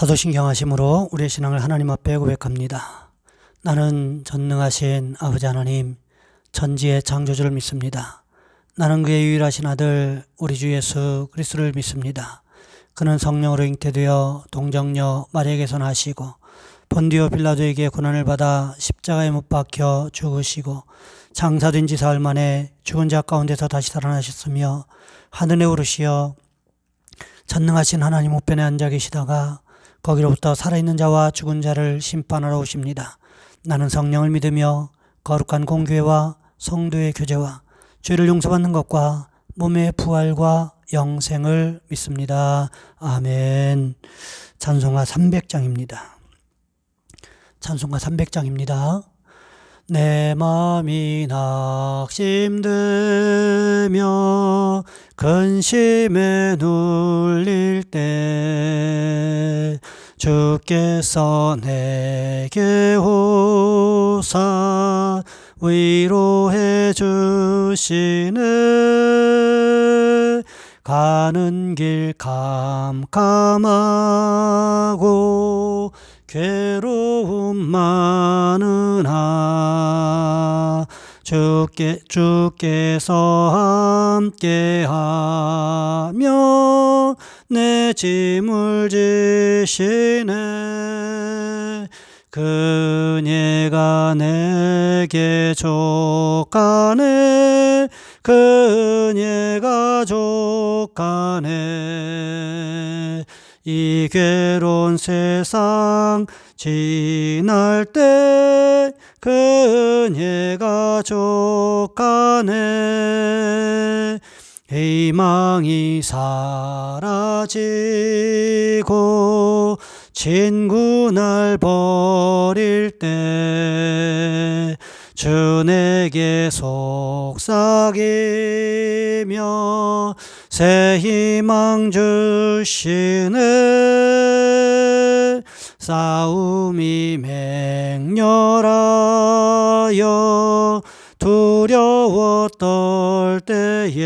사도신경하심으로 우리의 신앙을 하나님 앞에 고백합니다. 나는 전능하신 아버지 하나님, 천지의 창조주를 믿습니다. 나는 그의 유일하신 아들 우리 주 예수 그리스도를 믿습니다. 그는 성령으로 잉태되어 동정녀 마리아에게서 나시고 본디오 빌라도에게 고난을 받아 십자가에 못 박혀 죽으시고 장사된 지 사흘 만에 죽은 자 가운데서 다시 살아나셨으며 하늘에 오르시어 전능하신 하나님 우편에 앉아 계시다가 거기로부터 살아있는 자와 죽은 자를 심판하러 오십니다. 나는 성령을 믿으며 거룩한 공교회와 성도의 교제와 죄를 용서받는 것과 몸의 부활과 영생을 믿습니다. 아멘. 찬송가 300장입니다. 찬송가 300장입니다. 내 마음이 낙심되며 근심에 눌릴 때 주께서 내게 오사 위로해 주시네. 가는 길 캄캄하고 괴로움 많으나 주께서 함께하며 내 짐을 지시네. 그녀가 내게 족하네. 그녀가 족하네. 이 괴로운 세상 지날 때 그녀가 족하네. 희망이 사라지고 친구 날 버릴 때 주 내게 속삭이며 새 희망 주시네. 싸움이 맹렬하여 두려워 떨 때에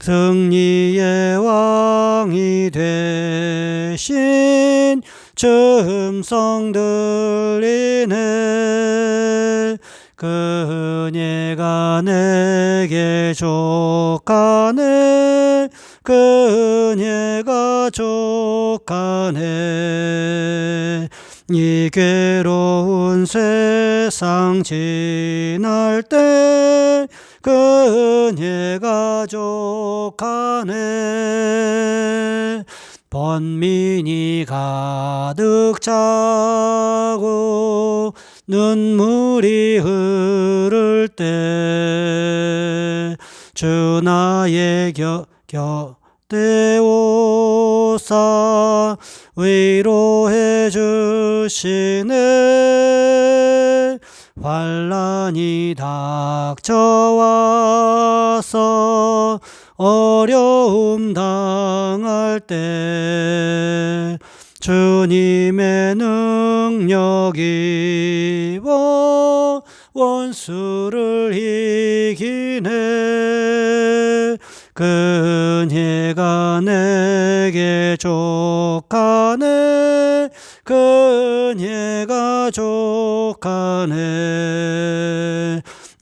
승리의 왕이 되신 주 음성 들리네. 그녀가 내게 족하네. 그녀가 족하네. 이 괴로운 세상 지날 때 그녀가 족하네. 번민이 가득 차고 눈물이 흐를 때 주 나의 곁에 오사 위로해 주시네. 환난이 닥쳐와서 어려움 당할 때 주님의 능력이 원수를 이기네. 그녀가 내게 족하네. 그녀가 족하네.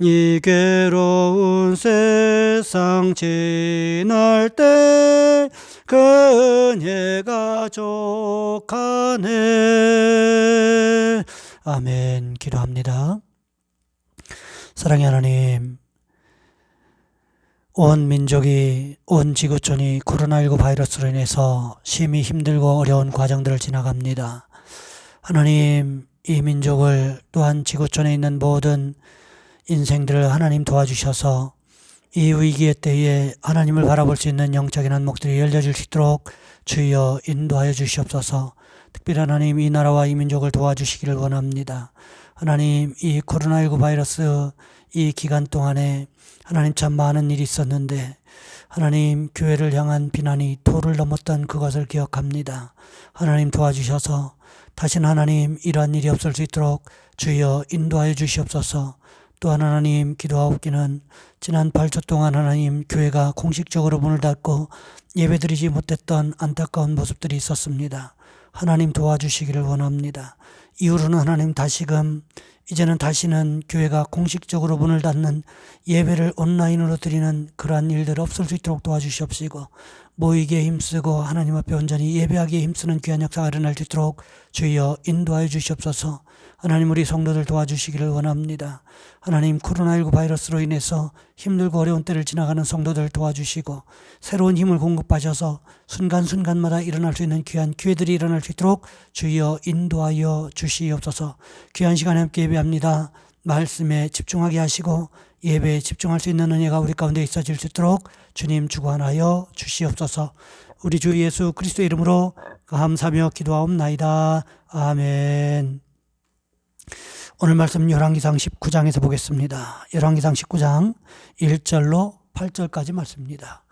이 괴로운 세상 지날 때 그녀가 족하네. 아멘. 기도합니다. 사랑의 하나님, 온 민족이, 온 지구촌이 코로나19 바이러스로 인해서 심히 힘들고 어려운 과정들을 지나갑니다. 하나님, 이 민족을 또한 지구촌에 있는 모든 인생들을 하나님 도와주셔서 이 위기의 때에 하나님을 바라볼 수 있는 영적인 안목들이 열려질 수 있도록 주여 인도하여 주시옵소서. 특별히 하나님, 이 나라와 이 민족을 도와주시기를 원합니다. 하나님, 이 코로나19 바이러스 이 기간 동안에 하나님 참 많은 일이 있었는데 하나님, 교회를 향한 비난이 도를 넘었던 그것을 기억합니다. 하나님 도와주셔서 다시는 하나님 이러한 일이 없을 수 있도록 주여 인도하여 주시옵소서. 또한 하나님, 기도하옵기는 지난 8주 동안 하나님, 교회가 공식적으로 문을 닫고 예배드리지 못했던 안타까운 모습들이 있었습니다. 하나님 도와주시기를 원합니다. 이후로는 하나님 다시금 이제는 다시는 교회가 공식적으로 문을 닫는 예배를 온라인으로 드리는 그러한 일들 없을 수 있도록 도와주시옵시고, 모이기에 힘쓰고 하나님 앞에 온전히 예배하기에 힘쓰는 귀한 역사가 일어날 수 있도록 주여 인도하여 주시옵소서. 하나님, 우리 성도들 도와주시기를 원합니다. 하나님, 코로나19 바이러스로 인해서 힘들고 어려운 때를 지나가는 성도들 도와주시고, 새로운 힘을 공급하셔서 순간순간마다 일어날 수 있는 귀한 기회들이 일어날 수 있도록 주여 인도하여 주시옵소서. 귀한 시간에 함께 예배합니다. 말씀에 집중하게 하시고 예배에 집중할 수 있는 은혜가 우리 가운데 있어질 수 있도록 주님 주관하여 주시옵소서. 우리 주 예수 그리스도의 이름으로 감사하며 기도하옵나이다. 아멘. 오늘 말씀 열왕기상 19장에서 보겠습니다. 열왕기상 19장 1절로 8절까지 말씀입니다.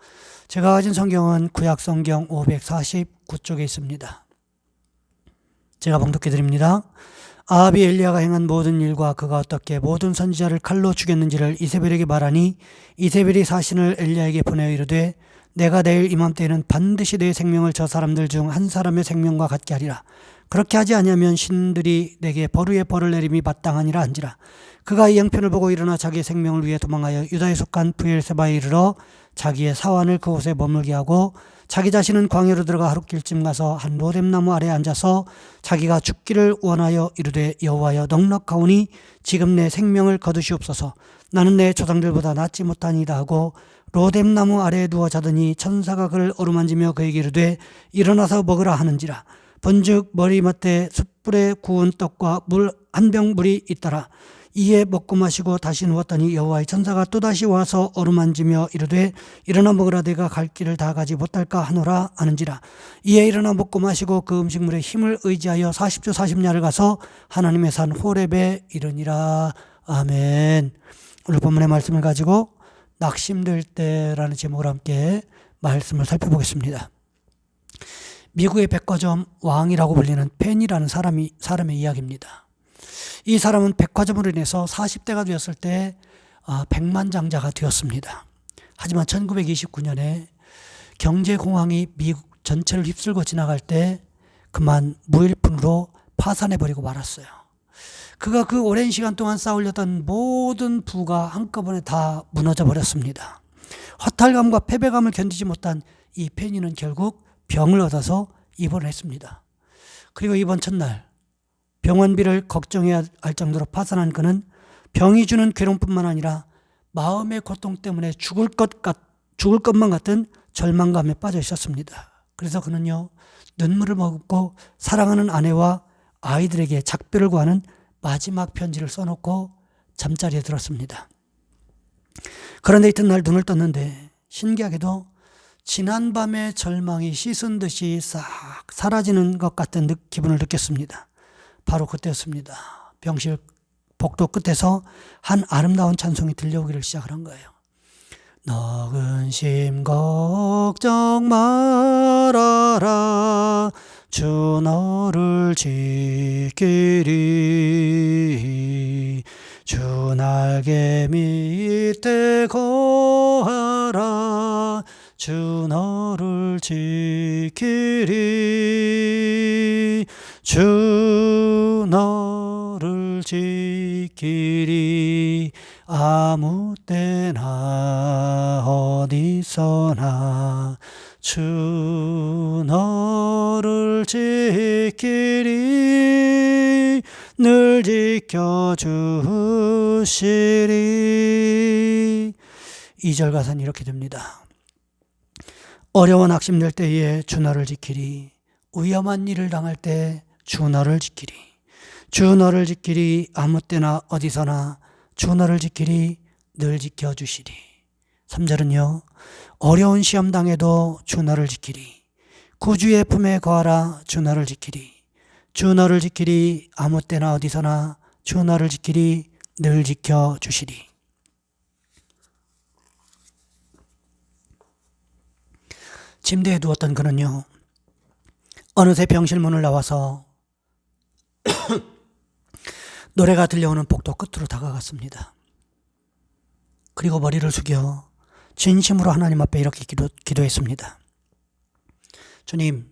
제가 가진 성경은 구약성경 549쪽에 있습니다. 제가 봉독해 드립니다. 아합이 엘리야가 행한 모든 일과 그가 어떻게 모든 선지자를 칼로 죽였는지를 이세벨에게 말하니, 이세벨이 사신을 엘리야에게 보내어 이르되, 내가 내일 이맘때에는 반드시 내 생명을 저 사람들 중 한 사람의 생명과 같게 하리라. 그렇게 하지 아니하면 신들이 내게 벌 위에 벌을 내림이 마땅하니라 한지라. 그가 이 형편을 보고 일어나 자기의 생명을 위해 도망하여 유다에 속한 브엘세바에 이르러 자기의 사환을 그곳에 머물게 하고, 자기 자신은 광야로 들어가 하룻길쯤 가서 한 로뎀나무 아래에 앉아서 자기가 죽기를 원하여 이르되, 여호와여 넉넉하오니 지금 내 생명을 거두시옵소서. 나는 내 조상들보다 낫지 못하니이다 하고 로뎀나무 아래에 누워 자더니 천사가 그를 어루만지며 그에게 이르되, 일어나서 먹으라 하는지라. 본즉 머리맡에 숯불에 구운 떡과 물 한 병 물이 있더라. 이에 먹고 마시고 다시 누웠더니 여호와의 천사가 또다시 와서 어루만지며 이르되, 일어나 먹으라. 내가 갈 길을 다 가지 못할까 하노라 하는지라. 이에 일어나 먹고 마시고 그 음식물에 힘을 의지하여 40주 40야를 가서 하나님의 산 호렙에 이르니라. 아멘. 오늘 본문의 말씀을 가지고 낙심될 때라는 제목으로 함께 말씀을 살펴보겠습니다. 미국의 백화점 왕이라고 불리는 펜이라는 사람의 이야기입니다. 이 사람은 백화점으로 인해서 40대가 되었을 때 백만장자가 되었습니다. 하지만 1929년에 경제공황이 미국 전체를 휩쓸고 지나갈 때 그만 무일푼으로 파산해버리고 말았어요. 그가 그 오랜 시간 동안 쌓으려던 모든 부가 한꺼번에 다 무너져 버렸습니다. 허탈감과 패배감을 견디지 못한 이 페니는 결국 병을 얻어서 입원을 했습니다. 그리고 입원 첫날 병원비를 걱정해야 할 정도로 파산한 그는 병이 주는 괴로움뿐만 아니라 마음의 고통 때문에 죽을 것만 같은 절망감에 빠져 있었습니다. 그래서 그는요, 눈물을 머금고 사랑하는 아내와 아이들에게 작별을 구하는 마지막 편지를 써놓고 잠자리에 들었습니다. 그런데 이튿날 눈을 떴는데 신기하게도 지난밤의 절망이 씻은 듯이 싹 사라지는 것 같은 기분을 느꼈습니다. 바로 그때였습니다. 병실 복도 끝에서 한 아름다운 찬송이 들려오기를 시작을 한 거예요. 너 근심 걱정 말아라, 주 너를 지키리. 주 날개 밑에 거하라, 주 너를 지키리. 주 너를 지키리. 아무 때나 어디서나 주 너를 지키리. 늘 지켜주시리. 2절 가사는 이렇게 됩니다. 어려워 낙심될 때에 주 너를 지키리. 위험한 일을 당할 때 주 너를 지키리. 주 너를 지키리. 아무 때나 어디서나 주 너를 지키리. 늘 지켜주시리. 3절은요. 어려운 시험 당해도 주 너를 지키리. 구주의 품에 거하라. 주 너를 지키리. 주 너를 지키리. 아무 때나 어디서나 주 너를 지키리. 늘 지켜주시리. 침대에 누웠던 그는요, 어느새 병실 문을 나와서 노래가 들려오는 복도 끝으로 다가갔습니다. 그리고 머리를 숙여 진심으로 하나님 앞에 이렇게 기도했습니다. 주님,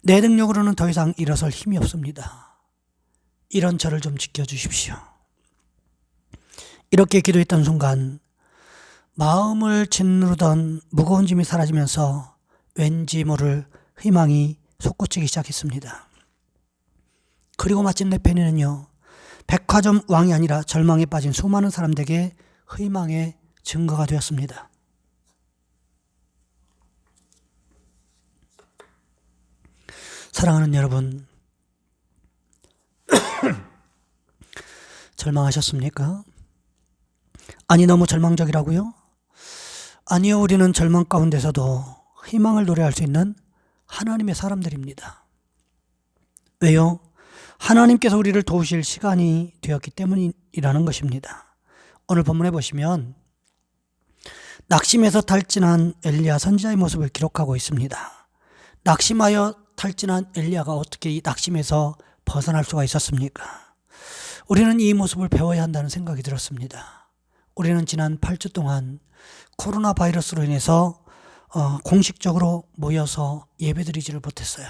내 능력으로는 더 이상 일어설 힘이 없습니다. 이런 저를 좀 지켜주십시오. 이렇게 기도했던 순간 마음을 짓누르던 무거운 짐이 사라지면서 왠지 모를 희망이 솟구치기 시작했습니다. 그리고 마침내 페니는요, 백화점 왕이 아니라 절망에 빠진 수많은 사람들에게 희망의 증거가 되었습니다. 사랑하는 여러분, 절망하셨습니까? 아니, 너무 절망적이라고요? 아니요, 우리는 절망 가운데서도 희망을 노래할 수 있는 하나님의 사람들입니다. 왜요? 하나님께서 우리를 도우실 시간이 되었기 때문이라는 것입니다. 오늘 본문에 보시면 낙심해서 탈진한 엘리야 선지자의 모습을 기록하고 있습니다. 낙심하여 탈진한 엘리야가 어떻게 이 낙심에서 벗어날 수가 있었습니까? 우리는 이 모습을 배워야 한다는 생각이 들었습니다. 우리는 지난 8주 동안 코로나 바이러스로 인해서 공식적으로 모여서 예배드리지를 못했어요.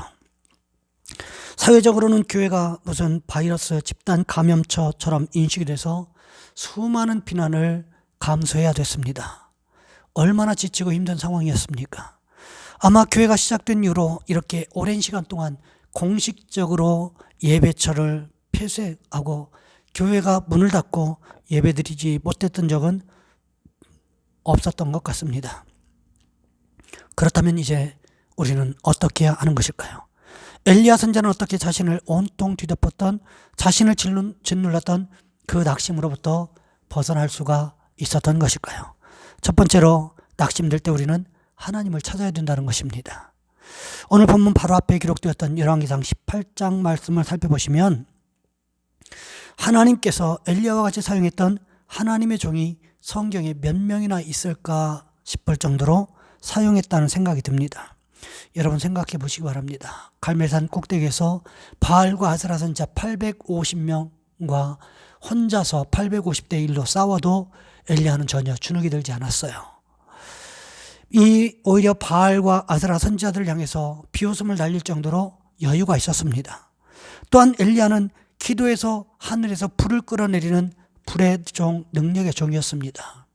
사회적으로는 교회가 무슨 바이러스 집단 감염처처럼 인식이 돼서 수많은 비난을 감수해야 됐습니다. 얼마나 지치고 힘든 상황이었습니까? 아마 교회가 시작된 이후로 이렇게 오랜 시간 동안 공식적으로 예배처를 폐쇄하고 교회가 문을 닫고 예배드리지 못했던 적은 없었던 것 같습니다. 그렇다면 이제 우리는 어떻게 해야 하는 것일까요? 엘리야 선지자는 어떻게 자신을 온통 뒤덮었던, 자신을 짓눌렀던 그 낙심으로부터 벗어날 수가 있었던 것일까요? 첫 번째로 낙심될 때 우리는 하나님을 찾아야 된다는 것입니다. 오늘 본문 바로 앞에 기록되었던 열왕기상 18장 말씀을 살펴보시면 하나님께서 엘리야와 같이 사용했던 하나님의 종이 성경에 몇 명이나 있을까 싶을 정도로 사용했다는 생각이 듭니다. 여러분 생각해 보시기 바랍니다. 갈멜산 꼭대기에서 바알과 아스라 선지자 850명과 혼자서 850대 1로 싸워도 엘리야는 전혀 주눅이 들지 않았어요. 오히려 바알과 아스라 선지자들을 향해서 비웃음을 날릴 정도로 여유가 있었습니다. 또한 엘리야는 기도에서 하늘에서 불을 끌어내리는 불의 종, 능력의 종이었습니다.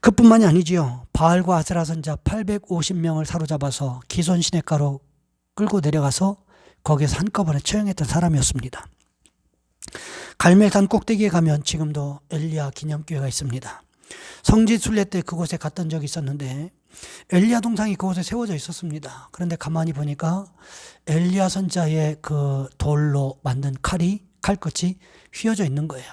그뿐만이 아니지요. 바알과 아스라 선지자 850명을 사로잡아서 기손 시냇가로 끌고 내려가서 거기서 한꺼번에 처형했던 사람이었습니다. 갈멜산 꼭대기에 가면 지금도 엘리야 기념교회가 있습니다. 성지 순례 때 그곳에 갔던 적이 있었는데 엘리야 동상이 그곳에 세워져 있었습니다. 그런데 가만히 보니까 엘리야 선지자의 그 돌로 만든 칼끝이 휘어져 있는 거예요.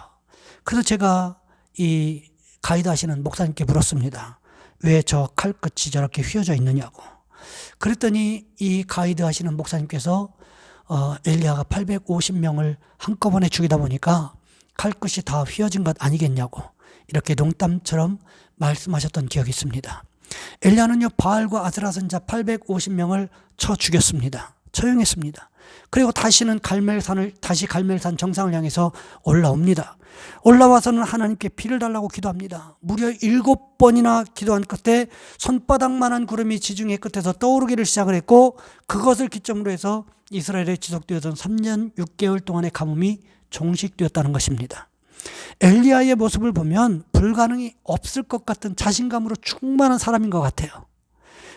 그래서 제가 이 가이드 하시는 목사님께 물었습니다. 왜 저 칼끝이 저렇게 휘어져 있느냐고. 그랬더니 이 가이드 하시는 목사님께서 엘리야가 850명을 한꺼번에 죽이다 보니까 칼끝이 다 휘어진 것 아니겠냐고 이렇게 농담처럼 말씀하셨던 기억이 있습니다. 엘리야는요 바알과 아스라 선지자 850명을 쳐 죽였습니다. 처형했습니다. 그리고 다시는 갈멜산 정상을 향해서 올라옵니다. 올라와서는 하나님께 피를 달라고 기도합니다. 무려 7번이나 기도한 끝에 손바닥만한 구름이 지중해 끝에서 떠오르기를 시작을 했고 그것을 기점으로 해서 이스라엘에 지속되었던 3년 6개월 동안의 가뭄이 종식되었다는 것입니다. 엘리야의 모습을 보면 불가능이 없을 것 같은 자신감으로 충만한 사람인 것 같아요.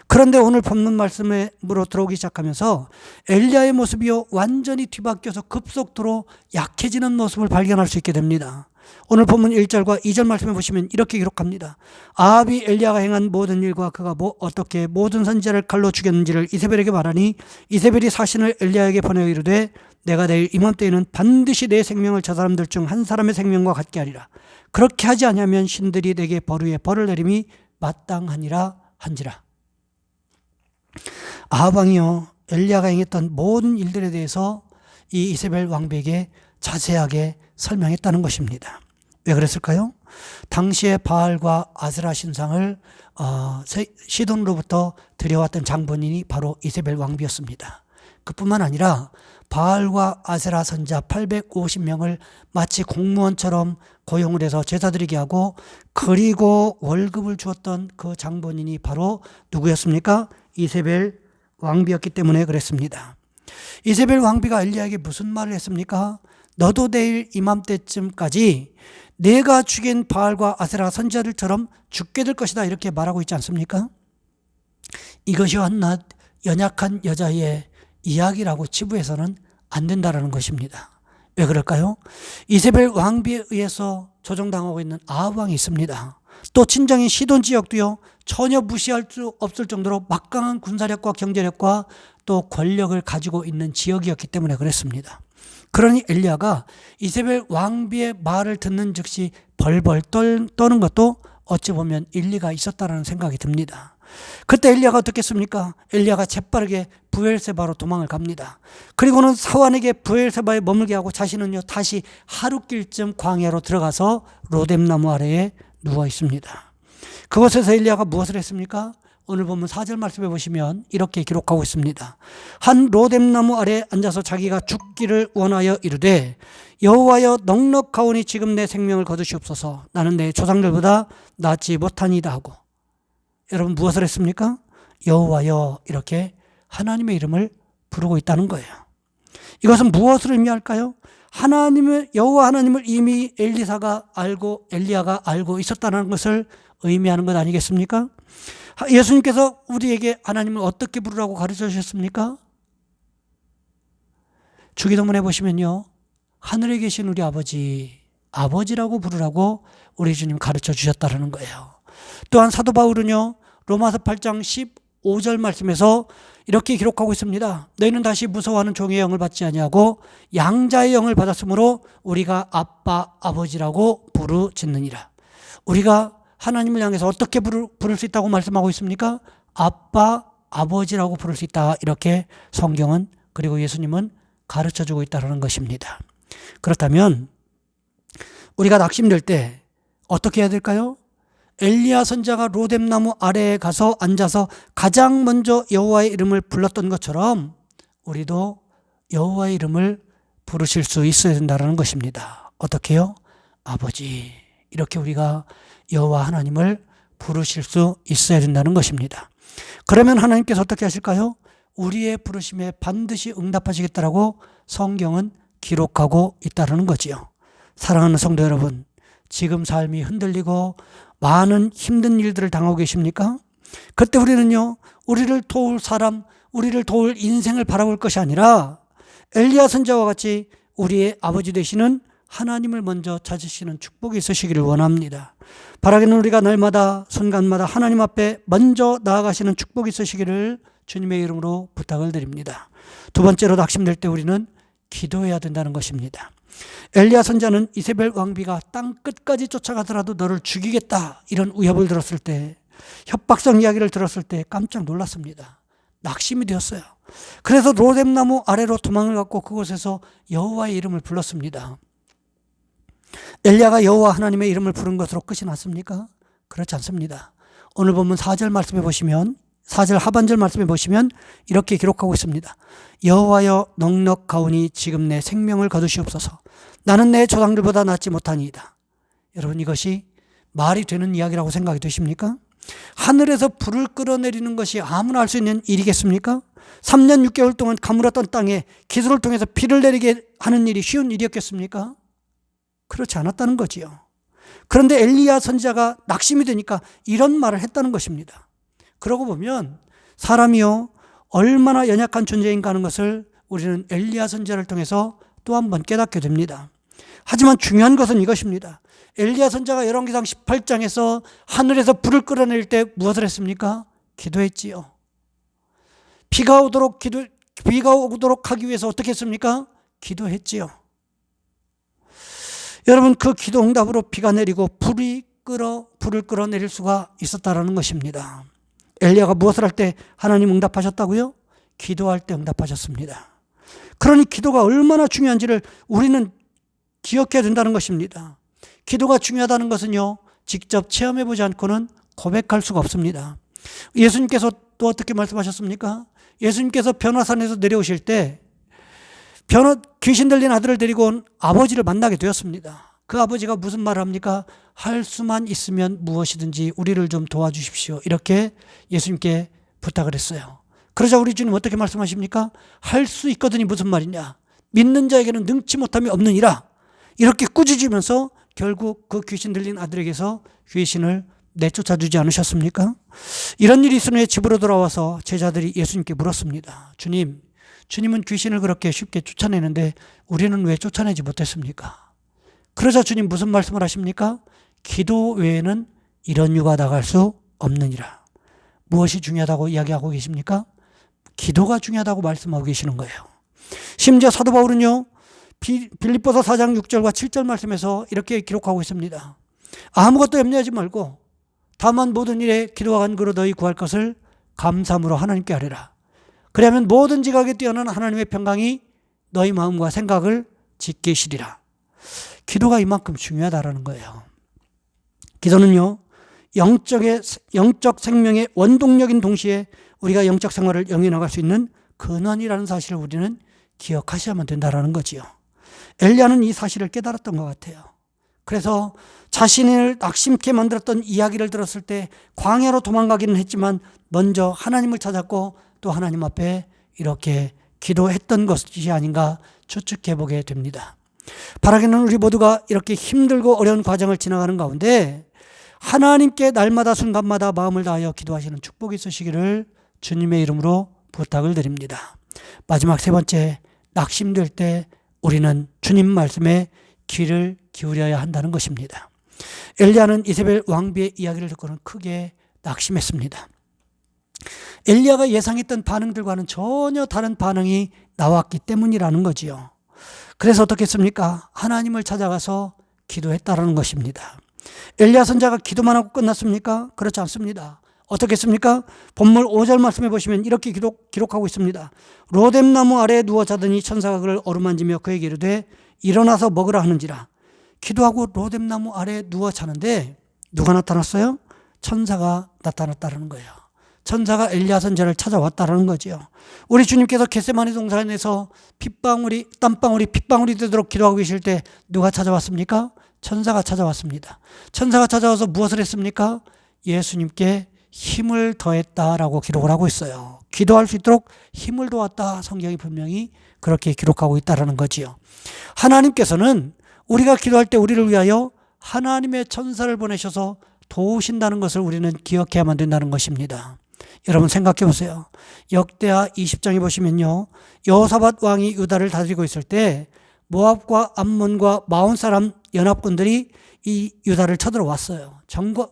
그런데 오늘 본문 말씀으로 들어오기 시작하면서 엘리야의 모습이요 완전히 뒤바뀌어서 급속도로 약해지는 모습을 발견할 수 있게 됩니다. 오늘 본문 1절과 2절 말씀에 보시면 이렇게 기록합니다. 아합이 엘리야가 행한 모든 일과 그가 어떻게 모든 선지자를 칼로 죽였는지를 이세벨에게 말하니 이세벨이 사신을 엘리야에게 보내어 이르되 내가 내일 이맘때에는 반드시 내 생명을 저 사람들 중 한 사람의 생명과 같게 하리라. 그렇게 하지 아니하면 신들이 내게 벌 위에 벌을 내림이 마땅하니라 한지라. 아합 왕이요 엘리야가 행했던 모든 일들에 대해서 이 이세벨 왕비에게 자세하게 설명했다는 것입니다. 왜 그랬을까요? 당시에 바알과 아스라 신상을 시돈으로부터 들여왔던 장본인이 바로 이세벨 왕비였습니다. 그뿐만 아니라 바알과 아세라 선자 850명을 마치 공무원처럼 고용을 해서 제사 드리게 하고, 그리고 월급을 주었던 그 장본인이 바로 누구였습니까? 이세벨 왕비였기 때문에 그랬습니다. 이세벨 왕비가 엘리야에게 무슨 말을 했습니까? 너도 내일 이맘때쯤까지 내가 죽인 바알과 아세라 선지자들처럼 죽게 될 것이다, 이렇게 말하고 있지 않습니까? 이것이 한낱 연약한 여자의 이야기라고 치부해서는 안 된다라는 것입니다. 왜 그럴까요? 이세벨 왕비에 의해서 조종당하고 있는 아합 왕이 있습니다. 또 친정인 시돈 지역도요, 전혀 무시할 수 없을 정도로 막강한 군사력과 경제력과 또 권력을 가지고 있는 지역이었기 때문에 그랬습니다. 그러니 엘리야가 이세벨 왕비의 말을 듣는 즉시 벌벌 떠는 것도 어찌 보면 일리가 있었다는 생각이 듭니다. 그때 엘리야가 어떻게 했습니까? 엘리야가 재빠르게 브엘세바로 도망을 갑니다. 그리고는 사환에게 브엘세바에 머물게 하고 자신은요 다시 하룻길쯤 광야로 들어가서 로뎀나무 아래에 누워 있습니다. 그곳에서 엘리야가 무엇을 했습니까? 오늘 보면 4절 말씀해 보시면 이렇게 기록하고 있습니다. 한 로뎀나무 아래에 앉아서 자기가 죽기를 원하여 이르되, 여호와여 넉넉하오니 지금 내 생명을 거두시옵소서. 나는 내 조상들보다 낫지 못하니이다 하고, 여러분 무엇을 했습니까? 여호와여, 이렇게 하나님의 이름을 부르고 있다는 거예요. 이것은 무엇을 의미할까요? 여호와 하나님을 이미 엘리야가 알고 있었다는 것을 의미하는 것 아니겠습니까? 예수님께서 우리에게 하나님을 어떻게 부르라고 가르쳐 주셨습니까? 주기도문에 보시면요, 하늘에 계신 우리 아버지라고 부르라고 우리 주님 가르쳐 주셨다는 거예요. 또한 사도 바울은요, 로마서 8장 15절 말씀에서 이렇게 기록하고 있습니다. 너희는 다시 무서워하는 종의 영을 받지 아니하고 양자의 영을 받았으므로 우리가 아빠 아버지라고 부르짖느니라. 우리가 하나님을 향해서 어떻게 부를 수 있다고 말씀하고 있습니까? 아빠 아버지라고 부를 수 있다, 이렇게 성경은, 그리고 예수님은 가르쳐주고 있다는 것입니다. 그렇다면 우리가 낙심될 때 어떻게 해야 될까요? 엘리야 선지자가 로뎀나무 아래에 가서 앉아서 가장 먼저 여호와의 이름을 불렀던 것처럼 우리도 여호와의 이름을 부르실 수 있어야 된다는 것입니다. 어떻게요? 아버지, 이렇게 우리가 여호와 하나님을 부르실 수 있어야 된다는 것입니다. 그러면 하나님께서 어떻게 하실까요? 우리의 부르심에 반드시 응답하시겠다라고 성경은 기록하고 있다는 거지요. 사랑하는 성도 여러분, 지금 삶이 흔들리고 많은 힘든 일들을 당하고 계십니까? 그때 우리는요, 우리를 도울 사람, 우리를 도울 인생을 바라볼 것이 아니라 엘리야 선지자와 같이 우리의 아버지 되시는 하나님을 먼저 찾으시는 축복이 있으시기를 원합니다. 바라기는 우리가 날마다 순간마다 하나님 앞에 먼저 나아가시는 축복이 있으시기를 주님의 이름으로 부탁을 드립니다. 두 번째로 낙심될 때 우리는 기도해야 된다는 것입니다. 엘리야 선지자는 이세벨 왕비가 땅 끝까지 쫓아가더라도 너를 죽이겠다, 이런 위협을 들었을 때, 협박성 이야기를 들었을 때 깜짝 놀랐습니다. 낙심이 되었어요. 그래서 로뎀나무 아래로 도망을 갔고 그곳에서 여호와의 이름을 불렀습니다. 엘리야가 여호와 하나님의 이름을 부른 것으로 끝이 났습니까? 그렇지 않습니다. 오늘 보면 4절 말씀해 보시면, 4절 하반절 말씀해 보시면 이렇게 기록하고 있습니다. 여호와여 넉넉하오니 지금 내 생명을 거두시옵소서. 나는 내 조상들보다 낫지 못하니이다. 여러분, 이것이 말이 되는 이야기라고 생각이 되십니까? 하늘에서 불을 끌어내리는 것이 아무나 할 수 있는 일이겠습니까? 3년 6개월 동안 가물었던 땅에 기술을 통해서 비를 내리게 하는 일이 쉬운 일이었겠습니까? 그렇지 않았다는 거지요. 그런데 엘리야 선지자가 낙심이 되니까 이런 말을 했다는 것입니다. 그러고 보면 사람이요, 얼마나 연약한 존재인가 하는 것을 우리는 엘리야 선지자를 통해서 또 한 번 깨닫게 됩니다. 하지만 중요한 것은 이것입니다. 엘리야 선지자가 열왕기상 18장에서 하늘에서 불을 끌어낼 때 무엇을 했습니까? 기도했지요. 비가 오도록 하기 위해서 어떻게 했습니까? 기도했지요. 여러분, 그 기도 응답으로 비가 내리고 불을 끌어내릴 수가 있었다는 것입니다. 엘리야가 무엇을 할 때 하나님 응답하셨다고요? 기도할 때 응답하셨습니다. 그러니 기도가 얼마나 중요한지를 우리는 기억해야 된다는 것입니다. 기도가 중요하다는 것은요, 직접 체험해보지 않고는 고백할 수가 없습니다. 예수님께서 또 어떻게 말씀하셨습니까? 예수님께서 변화산에서 내려오실 때 귀신 들린 아들을 데리고 온 아버지를 만나게 되었습니다. 그 아버지가 무슨 말을 합니까? 할 수만 있으면 무엇이든지 우리를 좀 도와주십시오. 이렇게 예수님께 부탁을 했어요. 그러자 우리 주님 어떻게 말씀하십니까? 할 수 있거든이 무슨 말이냐? 믿는 자에게는 능치 못함이 없느니라. 이렇게 꾸짖으면서 결국 그 귀신 들린 아들에게서 귀신을 내쫓아주지 않으셨습니까? 이런 일이 있은 후에 집으로 돌아와서 제자들이 예수님께 물었습니다. 주님은 귀신을 그렇게 쉽게 쫓아내는데 우리는 왜 쫓아내지 못했습니까? 그러자 주님 무슨 말씀을 하십니까? 기도 외에는 이런 유가 나갈 수 없느니라. 무엇이 중요하다고 이야기하고 계십니까? 기도가 중요하다고 말씀하고 계시는 거예요. 심지어 사도 바울은요, 빌립보서 4장 6절과 7절 말씀에서 이렇게 기록하고 있습니다. 아무것도 염려하지 말고 다만 모든 일에 기도와 간구로 너희 구할 것을 감사함으로 하나님께 아뢰라. 그러면 모든 지각에 뛰어난 하나님의 평강이 너희 마음과 생각을 지키시리라. 기도가 이만큼 중요하다라는 거예요. 기도는요, 영적 생명의 원동력인 동시에 우리가 영적 생활을 영위나갈 수 있는 근원이라는 사실을 우리는 기억하셔야만 된다는 거지요. 엘리야는 이 사실을 깨달았던 것 같아요. 그래서 자신을 낙심케 만들었던 이야기를 들었을 때 광야로 도망가기는 했지만 먼저 하나님을 찾았고 또 하나님 앞에 이렇게 기도했던 것이 아닌가 추측해 보게 됩니다. 바라기는 우리 모두가 이렇게 힘들고 어려운 과정을 지나가는 가운데 하나님께 날마다 순간마다 마음을 다하여 기도하시는 축복이 있으시기를 주님의 이름으로 부탁을 드립니다. 마지막 세 번째, 낙심될 때 우리는 주님 말씀에 귀를 기울여야 한다는 것입니다. 엘리야는 이세벨 왕비의 이야기를 듣고는 크게 낙심했습니다. 엘리야가 예상했던 반응들과는 전혀 다른 반응이 나왔기 때문이라는 거지요. 그래서 어떻게 했습니까? 하나님을 찾아가서 기도했다라는 것입니다. 엘리야 선지자가 기도만 하고 끝났습니까? 그렇지 않습니다. 어떻게 했습니까? 본문 5절 말씀해 보시면 이렇게 기록하고 있습니다. 로뎀나무 아래에 누워 자더니 천사가 그를 어루만지며 그에게 이르되 일어나서 먹으라 하는지라. 기도하고 로뎀나무 아래에 누워 자는데 누가 나타났어요? 천사가 나타났다는 거예요. 천사가 엘리야 선지자를 찾아왔다는 거죠. 우리 주님께서 겟세마네 동산에서 땀방울이 핏방울이 되도록 기도하고 계실 때 누가 찾아왔습니까? 천사가 찾아왔습니다. 천사가 찾아와서 무엇을 했습니까? 예수님께 힘을 더했다라고 기록을 하고 있어요. 기도할 수 있도록 힘을 도왔다. 성경이 분명히 그렇게 기록하고 있다는 거지요. 하나님께서는 우리가 기도할 때 우리를 위하여 하나님의 천사를 보내셔서 도우신다는 것을 우리는 기억해야만 된다는 것입니다. 여러분 생각해 보세요. 역대하 20장에 보시면요, 여호사밧 왕이 유다를 다스리고 있을 때 모압과 암몬과 마온 사람 연합군들이 이 유다를 쳐들어왔어요.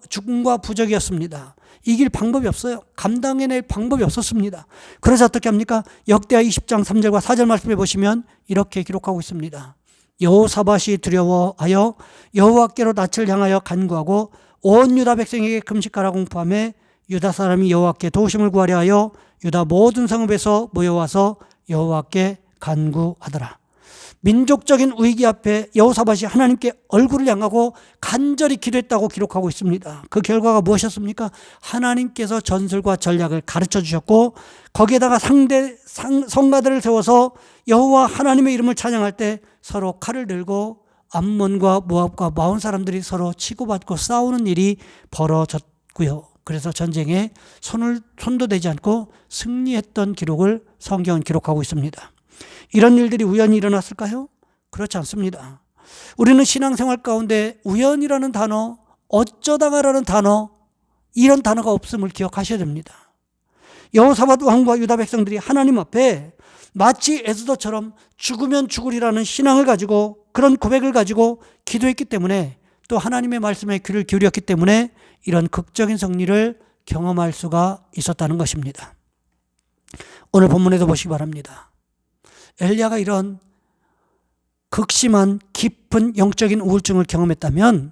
죽음과 부적이었습니다. 이길 방법이 없어요. 감당해낼 방법이 없었습니다. 그래서 어떻게 합니까? 역대하 20장 3절과 4절 말씀해 보시면 이렇게 기록하고 있습니다. 여호사밧이 두려워하여 여호와께로 낯을 향하여 간구하고 온 유다 백성에게 금식하라 공포하며 유다 사람이 여호와께 도우심을 구하려 하여 유다 모든 성읍에서 모여와서 여호와께 간구하더라. 민족적인 위기 앞에 여호사밧이 하나님께 얼굴을 향하고 간절히 기도했다고 기록하고 있습니다. 그 결과가 무엇이었습니까? 하나님께서 전술과 전략을 가르쳐 주셨고 거기에다가 상대 성가들을 세워서 여호와 하나님의 이름을 찬양할 때 서로 칼을 들고 암몬과 모압과 마온 사람들이 서로 치고받고 싸우는 일이 벌어졌고요. 그래서 전쟁에 손도 대지 않고 승리했던 기록을 성경은 기록하고 있습니다. 이런 일들이 우연히 일어났을까요? 그렇지 않습니다. 우리는 신앙생활 가운데 우연이라는 단어, 어쩌다가라는 단어, 이런 단어가 없음을 기억하셔야 됩니다. 여호사밧 왕과 유다 백성들이 하나님 앞에 마치 에스더처럼 죽으면 죽으리라는 신앙을 가지고 그런 고백을 가지고 기도했기 때문에 또 하나님의 말씀에 귀를 기울였기 때문에 이런 극적인 승리를 경험할 수가 있었다는 것입니다. 오늘 본문에도 보시기 바랍니다. 엘리야가 이런 극심한 깊은 영적인 우울증을 경험했다면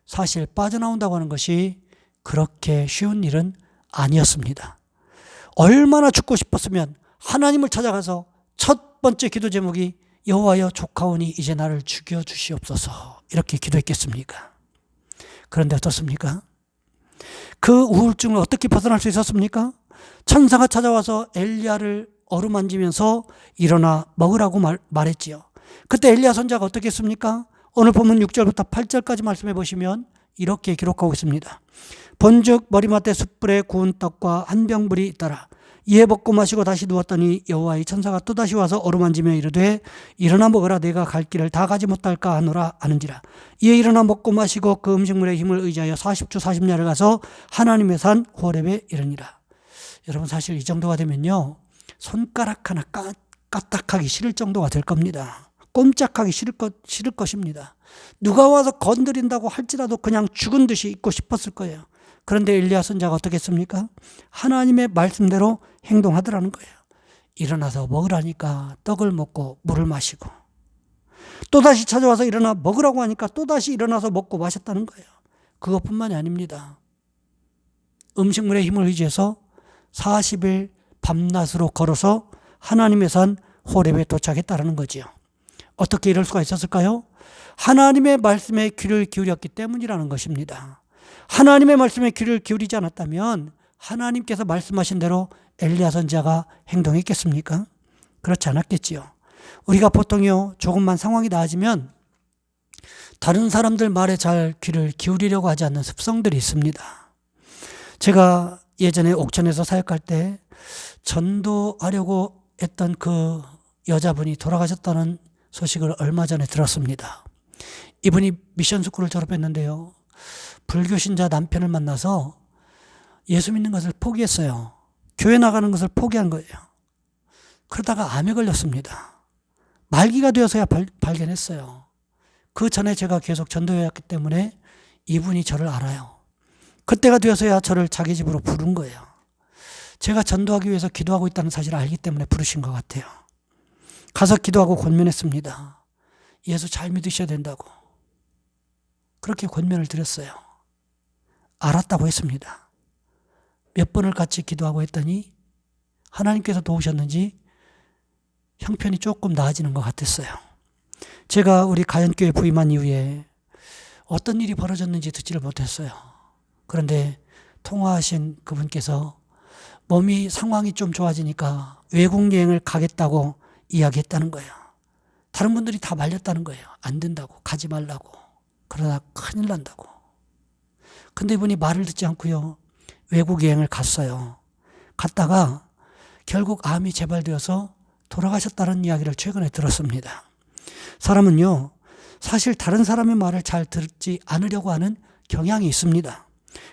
사실 빠져나온다고 하는 것이 그렇게 쉬운 일은 아니었습니다. 얼마나 죽고 싶었으면 하나님을 찾아가서 첫 번째 기도 제목이 여호와여 족하오니 이제 나를 죽여 주시옵소서 이렇게 기도했겠습니까? 그런데 어떻습니까? 그 우울증을 어떻게 벗어날 수 있었습니까? 천사가 찾아와서 엘리야를 어루만지면서 일어나 먹으라고 말했지요. 그때 엘리야 선지자가 어떻게 했습니까? 오늘 본문 6절부터 8절까지 말씀해 보시면 이렇게 기록하고 있습니다. 본즉 머리맡에 숯불에 구운 떡과 한 병불이 있더라. 이에 먹고 마시고 다시 누웠더니 여호와의 천사가 또다시 와서 어루만지며 이르되 일어나 먹으라, 내가 갈 길을 다 가지 못할까 하노라 하는지라. 이에 일어나 먹고 마시고 그 음식물의 힘을 의지하여 40주 40야를 가서 하나님의 산 호렙에 이르니라. 여러분, 사실 이 정도가 되면요, 손가락 하나 까딱하기 싫을 정도가 될 겁니다. 꼼짝하기 싫을 것입니다. 누가 와서 건드린다고 할지라도 그냥 죽은 듯이 있고 싶었을 거예요. 그런데 엘리야 선지자가 어떻게 했습니까? 하나님의 말씀대로 행동하더라는 거예요. 일어나서 먹으라니까 떡을 먹고 물을 마시고, 또다시 찾아와서 일어나 먹으라고 하니까 또다시 일어나서 먹고 마셨다는 거예요. 그것뿐만이 아닙니다. 음식물의 힘을 의지해서 40일 밤낮으로 걸어서 하나님의 산 호렙에 도착했다는 거지요. 어떻게 이럴 수가 있었을까요? 하나님의 말씀에 귀를 기울였기 때문이라는 것입니다. 하나님의 말씀에 귀를 기울이지 않았다면 하나님께서 말씀하신 대로 엘리야 선지자가 행동했겠습니까? 그렇지 않았겠지요. 우리가 보통요, 조금만 상황이 나아지면 다른 사람들 말에 잘 귀를 기울이려고 하지 않는 습성들이 있습니다. 제가 예전에 옥천에서 사역할 때 전도하려고 했던 그 여자분이 돌아가셨다는 소식을 얼마 전에 들었습니다. 이분이 미션스쿨을 졸업했는데요, 불교 신자 남편을 만나서 예수 믿는 것을 포기했어요. 교회 나가는 것을 포기한 거예요. 그러다가 암에 걸렸습니다. 말기가 되어서야 발견했어요. 그 전에 제가 계속 전도해왔기 때문에 이분이 저를 알아요. 그때가 되어서야 저를 자기 집으로 부른 거예요. 제가 전도하기 위해서 기도하고 있다는 사실을 알기 때문에 부르신 것 같아요. 가서 기도하고 권면했습니다. 예수 잘 믿으셔야 된다고. 그렇게 권면을 드렸어요. 알았다고 했습니다. 몇 번을 같이 기도하고 했더니 하나님께서 도우셨는지 형편이 조금 나아지는 것 같았어요. 제가 우리 가연교회 부임한 이후에 어떤 일이 벌어졌는지 듣지를 못했어요. 그런데 통화하신 그분께서 몸이 상황이 좀 좋아지니까 외국 여행을 가겠다고 이야기했다는 거예요. 다른 분들이 다 말렸다는 거예요. 안 된다고, 가지 말라고, 그러다 큰일 난다고. 근데 이분이 말을 듣지 않고요, 외국 여행을 갔어요. 갔다가 결국 암이 재발되어서 돌아가셨다는 이야기를 최근에 들었습니다. 사람은요, 사실 다른 사람의 말을 잘 듣지 않으려고 하는 경향이 있습니다.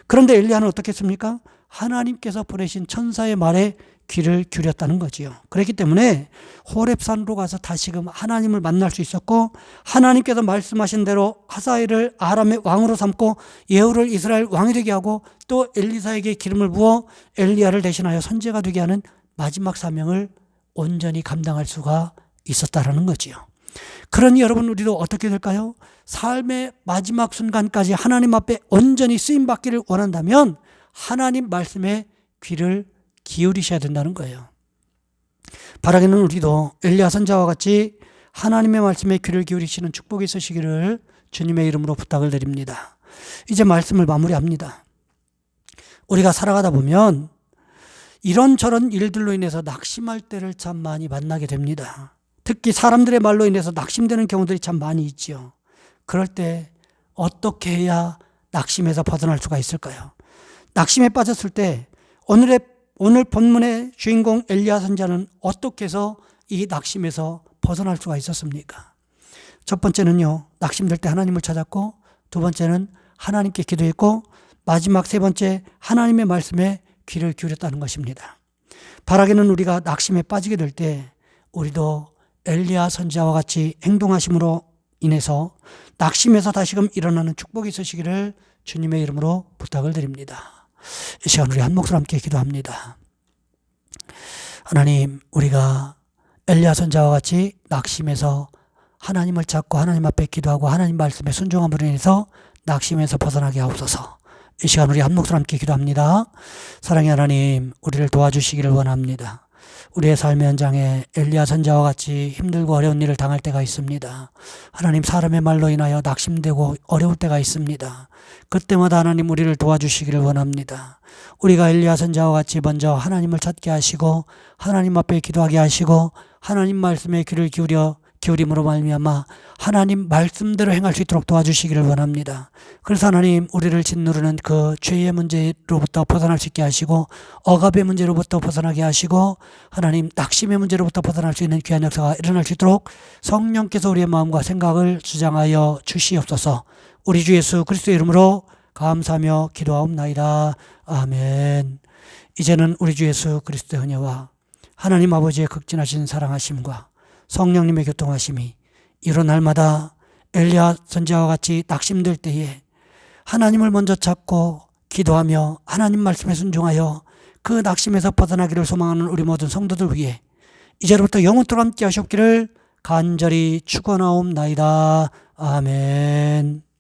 그런데 엘리야는 어떻게 했습니까? 하나님께서 보내신 천사의 말에 귀를 기울였다는 거지요. 그렇기 때문에 호렙산으로 가서 다시금 하나님을 만날 수 있었고, 하나님께서 말씀하신 대로 하사엘을 아람의 왕으로 삼고 예후를 이스라엘 왕이 되게 하고, 또 엘리사에게 기름을 부어 엘리야를 대신하여 선지자가 되게 하는 마지막 사명을 온전히 감당할 수가 있었다라는 거지요. 그러니 여러분, 우리도 어떻게 될까요? 삶의 마지막 순간까지 하나님 앞에 온전히 쓰임받기를 원한다면 하나님 말씀에 귀를 기울이셔야 된다는 거예요. 바라기는 우리도 엘리야 선지자와 같이 하나님의 말씀에 귀를 기울이시는 축복이 있으시기를 주님의 이름으로 부탁을 드립니다. 이제 말씀을 마무리합니다. 우리가 살아가다 보면 이런저런 일들로 인해서 낙심할 때를 참 많이 만나게 됩니다. 특히 사람들의 말로 인해서 낙심되는 경우들이 참 많이 있지요. 그럴 때 어떻게 해야 낙심에서 벗어날 수가 있을까요? 낙심에 빠졌을 때 오늘 본문의 주인공 엘리야 선지자는 어떻게 해서 이 낙심에서 벗어날 수가 있었습니까? 첫 번째는요, 낙심될 때 하나님을 찾았고, 두 번째는 하나님께 기도했고, 마지막 세 번째 하나님의 말씀에 귀를 기울였다는 것입니다. 바라기는 우리가 낙심에 빠지게 될 때 우리도 엘리야 선지자와 같이 행동하심으로 인해서 낙심에서 다시금 일어나는 축복이 있으시기를 주님의 이름으로 부탁을 드립니다. 이 시간 우리 한 목소리 함께 기도합니다. 하나님, 우리가 엘리야 선지자와 같이 낙심에서 하나님을 찾고 하나님 앞에 기도하고 하나님 말씀에 순종함으로 인해서 낙심에서 벗어나게 하옵소서. 이 시간 우리 한 목소리 함께 기도합니다. 사랑의 하나님, 우리를 도와주시기를 원합니다. 우리의 삶의 현장에 엘리야 선지자와 같이 힘들고 어려운 일을 당할 때가 있습니다. 하나님, 사람의 말로 인하여 낙심되고 어려울 때가 있습니다. 그때마다 하나님 우리를 도와주시기를 원합니다. 우리가 엘리야 선지자와 같이 먼저 하나님을 찾게 하시고 하나님 앞에 기도하게 하시고 하나님 말씀에 귀를 기울임으로 말미암아 하나님 말씀대로 행할 수 있도록 도와주시기를 원합니다. 그래서 하나님, 우리를 짓누르는 그 죄의 문제로부터 벗어날 수 있게 하시고 억압의 문제로부터 벗어나게 하시고 하나님, 낙심의 문제로부터 벗어날 수 있는 귀한 역사가 일어날 수 있도록 성령께서 우리의 마음과 생각을 주장하여 주시옵소서. 우리 주 예수 그리스도의 이름으로 감사하며 기도하옵나이다. 아멘. 이제는 우리 주 예수 그리스도의 은혜와 하나님 아버지의 극진하신 사랑하심과 성령님의 교통하심이 이런 날마다 엘리야 선지자와 같이 낙심될 때에 하나님을 먼저 찾고 기도하며 하나님 말씀에 순종하여 그 낙심에서 벗어나기를 소망하는 우리 모든 성도들 위해 이제로부터 영원토록 함께 하시옵기를 간절히 축원하옵나이다. 아멘.